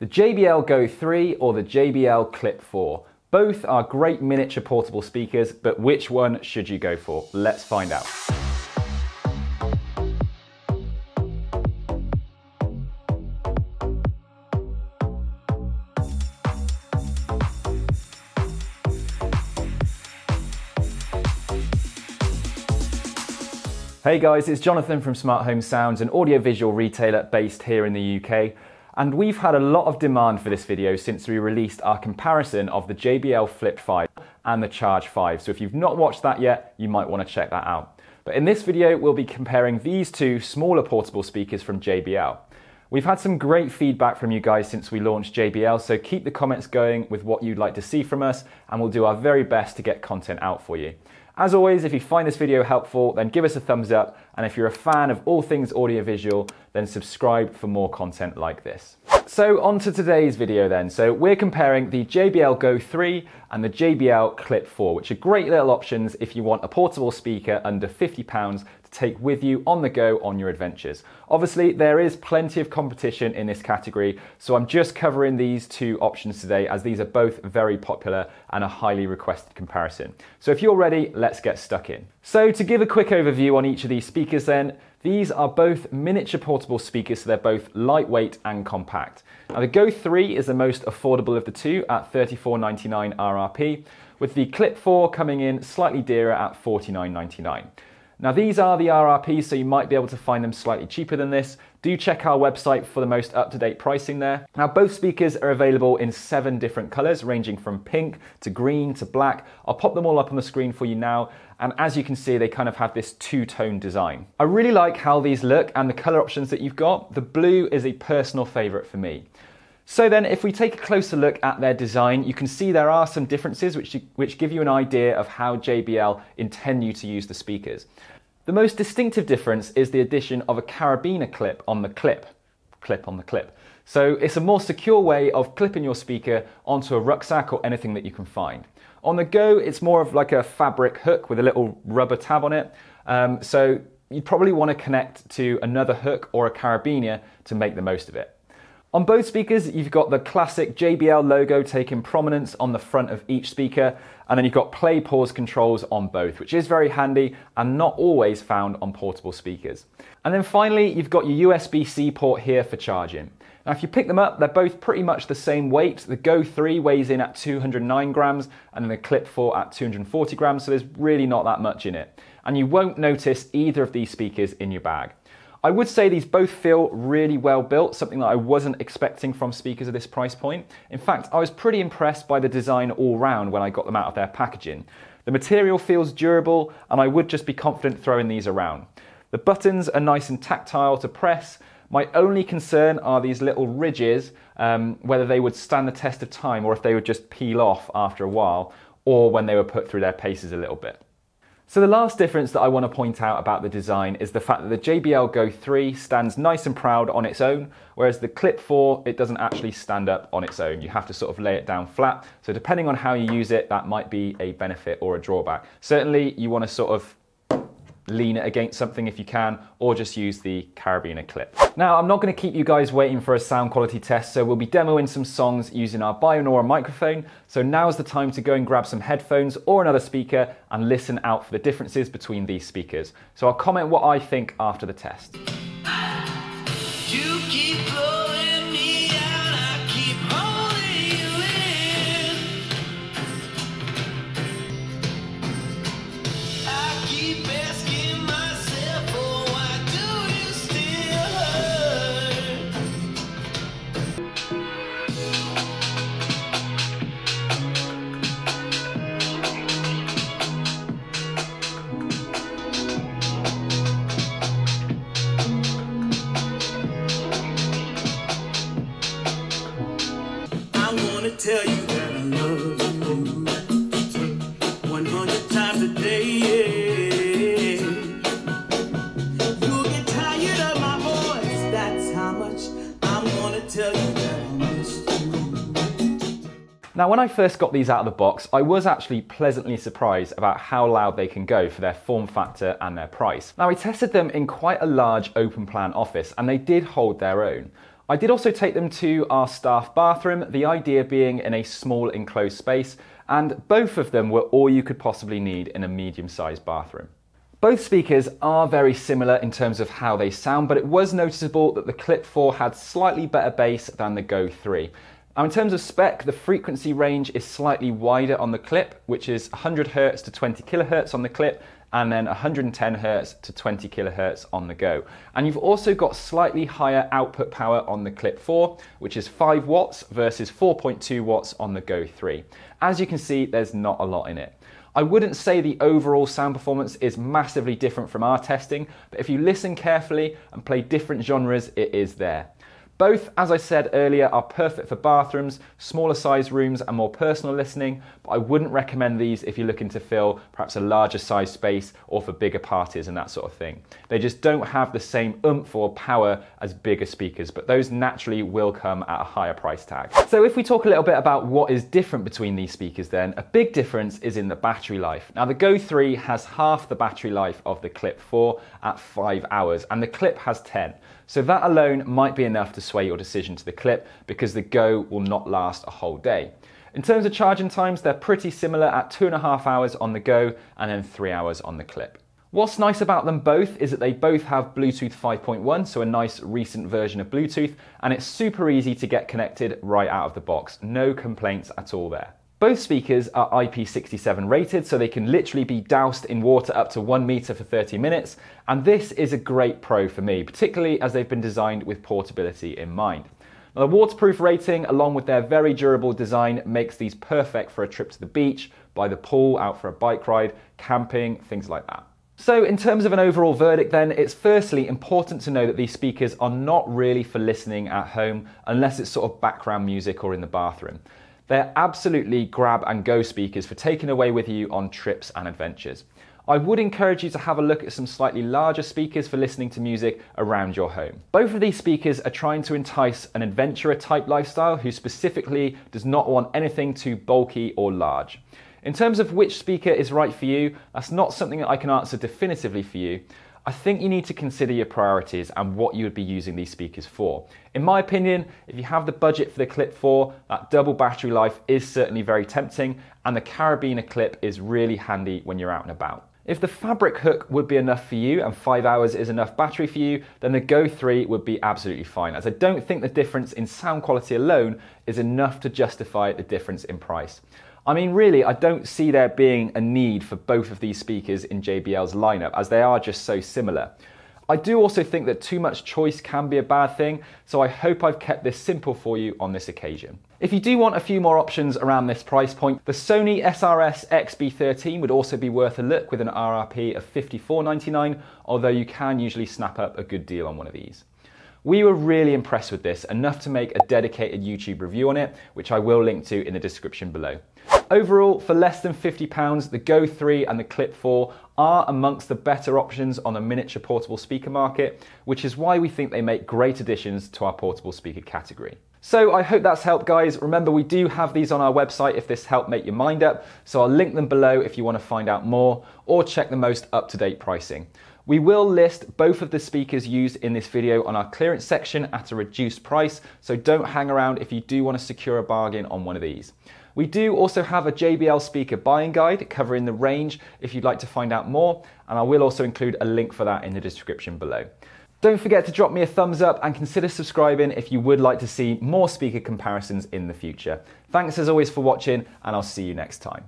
The JBL Go 3 or the JBL Clip 4. Both are great miniature portable speakers, but which one should you go for? Let's find out. Hey guys, it's Jonathan from Smart Home Sounds, an audiovisual retailer based here in the UK. And we've had a lot of demand for this video since we released our comparison of the JBL Flip 5 and the Charge 5. So if you've not watched that yet, you might want to check that out. But in this video, we'll be comparing these two smaller portable speakers from JBL. We've had some great feedback from you guys since we launched JBL, so keep the comments going with what you'd like to see from us, and we'll do our very best to get content out for you. As always, if you find this video helpful, then give us a thumbs up, and if you're a fan of all things audiovisual, then subscribe for more content like this. So on to today's video then. So we're comparing the JBL Go 3 and the JBL Clip 4, which are great little options if you want a portable speaker under £50 to take with you on the go on your adventures. Obviously, there is plenty of competition in this category, so I'm just covering these two options today as these are both very popular and a highly requested comparison. So if you're ready, let's get stuck in. So to give a quick overview on each of these speakers then, these are both miniature portable speakers, so they're both lightweight and compact. Now the Go 3 is the most affordable of the two at $34.99 RRP, with the Clip 4 coming in slightly dearer at $49.99. Now these are the RRPs, so you might be able to find them slightly cheaper than this. Do check our website for the most up-to-date pricing there. Now both speakers are available in 7 different colours, ranging from pink to green to black. I'll pop them all up on the screen for you now, and as you can see, they kind of have this two-tone design. I really like how these look and the colour options that you've got. The blue is a personal favourite for me. So then if we take a closer look at their design, you can see there are some differences which give you an idea of how JBL intend you to use the speakers. The most distinctive difference is the addition of a carabiner clip on the clip. So it's a more secure way of clipping your speaker onto a rucksack or anything that you can find. On the Go, it's more of like a fabric hook with a little rubber tab on it. So you'd probably want to connect to another hook or a carabiner to make the most of it. On both speakers, you've got the classic JBL logo taking prominence on the front of each speaker, and then you've got play pause controls on both, which is very handy and not always found on portable speakers. And then finally, you've got your USB-C port here for charging. Now, if you pick them up, they're both pretty much the same weight. The Go 3 weighs in at 209 grams and then the Clip 4 at 240 grams, so there's really not that much in it. And you won't notice either of these speakers in your bag. I would say these both feel really well built, something that I wasn't expecting from speakers at this price point. In fact, I was pretty impressed by the design all round when I got them out of their packaging. The material feels durable, and I would just be confident throwing these around. The buttons are nice and tactile to press. My only concern are these little ridges, whether they would stand the test of time or if they would just peel off after a while, or when they were put through their paces a little bit. So the last difference that I want to point out about the design is the fact that the JBL Go 3 stands nice and proud on its own, whereas the Clip 4, it doesn't actually stand up on its own. You have to sort of lay it down flat. So depending on how you use it, that might be a benefit or a drawback. Certainly you want to sort of lean it against something if you can, or just use the carabiner clip. Now, I'm not going to keep you guys waiting for a sound quality test, so we'll be demoing some songs using our binaural microphone. So now's the time to go and grab some headphones or another speaker and listen out for the differences between these speakers. So I'll comment what I think after the test. You keep blowing me out, I keep holding you in. I keep asking myself, oh, why do you still hurt? I wanna tell you that I love you 100 times a day. You'll get tired of my voice, that's how much I wanna tell you that I miss you. Now, when I first got these out of the box, I was actually pleasantly surprised about how loud they can go for their form factor and their price. Now, I tested them in quite a large open plan office and they did hold their own. I did also take them to our staff bathroom, the idea being in a small enclosed space, and both of them were all you could possibly need in a medium-sized bathroom. Both speakers are very similar in terms of how they sound, but it was noticeable that the Clip 4 had slightly better bass than the Go 3. Now in terms of spec, the frequency range is slightly wider on the Clip, which is 100 Hz to 20 kHz on the Clip, and then 110 Hz to 20 kHz on the Go. And you've also got slightly higher output power on the Clip 4, which is 5 watts versus 4.2 watts on the Go 3. As you can see, there's not a lot in it. I wouldn't say the overall sound performance is massively different from our testing, but if you listen carefully and play different genres, it is there. Both, as I said earlier, are perfect for bathrooms, smaller size rooms and more personal listening, but I wouldn't recommend these if you're looking to fill perhaps a larger size space or for bigger parties and that sort of thing. They just don't have the same oomph or power as bigger speakers, but those naturally will come at a higher price tag. So if we talk a little bit about what is different between these speakers then, a big difference is in the battery life. Now the Go 3 has half the battery life of the Clip 4 at 5 hours and the Clip has 10. So that alone might be enough to sway your decision to the Clip because the Go will not last a whole day. In terms of charging times, they're pretty similar at 2.5 hours on the Go and then 3 hours on the Clip. What's nice about them both is that they both have Bluetooth 5.1, so a nice recent version of Bluetooth, and it's super easy to get connected right out of the box. No complaints at all there. Both speakers are IP67 rated, so they can literally be doused in water up to 1 meter for 30 minutes, and this is a great pro for me, particularly as they've been designed with portability in mind. Now, the waterproof rating, along with their very durable design, makes these perfect for a trip to the beach, by the pool, out for a bike ride, camping, things like that. So in terms of an overall verdict then, it's firstly important to know that these speakers are not really for listening at home unless it's sort of background music or in the bathroom. They're absolutely grab and go speakers for taking away with you on trips and adventures. I would encourage you to have a look at some slightly larger speakers for listening to music around your home. Both of these speakers are trying to entice an adventurer type lifestyle who specifically does not want anything too bulky or large. In terms of which speaker is right for you, that's not something that I can answer definitively for you. I think you need to consider your priorities and what you would be using these speakers for. In my opinion, if you have the budget for the Clip 4, that double battery life is certainly very tempting, and the carabiner clip is really handy when you're out and about. If the fabric hook would be enough for you and 5 hours is enough battery for you, then the Go 3 would be absolutely fine, as I don't think the difference in sound quality alone is enough to justify the difference in price. I mean, really, I don't see there being a need for both of these speakers in JBL's lineup, as they are just so similar. I do also think that too much choice can be a bad thing, so I hope I've kept this simple for you on this occasion. If you do want a few more options around this price point, the Sony SRS XB13 would also be worth a look with an RRP of $54.99, although you can usually snap up a good deal on one of these. We were really impressed with this, enough to make a dedicated YouTube review on it, which I will link to in the description below. Overall, for less than £50, the Go 3 and the Clip 4 are amongst the better options on the miniature portable speaker market, which is why we think they make great additions to our portable speaker category. So I hope that's helped, guys. Remember, we do have these on our website if this helped make your mind up, so I'll link them below if you want to find out more or check the most up-to-date pricing. We will list both of the speakers used in this video on our clearance section at a reduced price, so don't hang around if you do want to secure a bargain on one of these. We do also have a JBL speaker buying guide covering the range if you'd like to find out more, and I will also include a link for that in the description below. Don't forget to drop me a thumbs up and consider subscribing if you would like to see more speaker comparisons in the future. Thanks as always for watching, and I'll see you next time.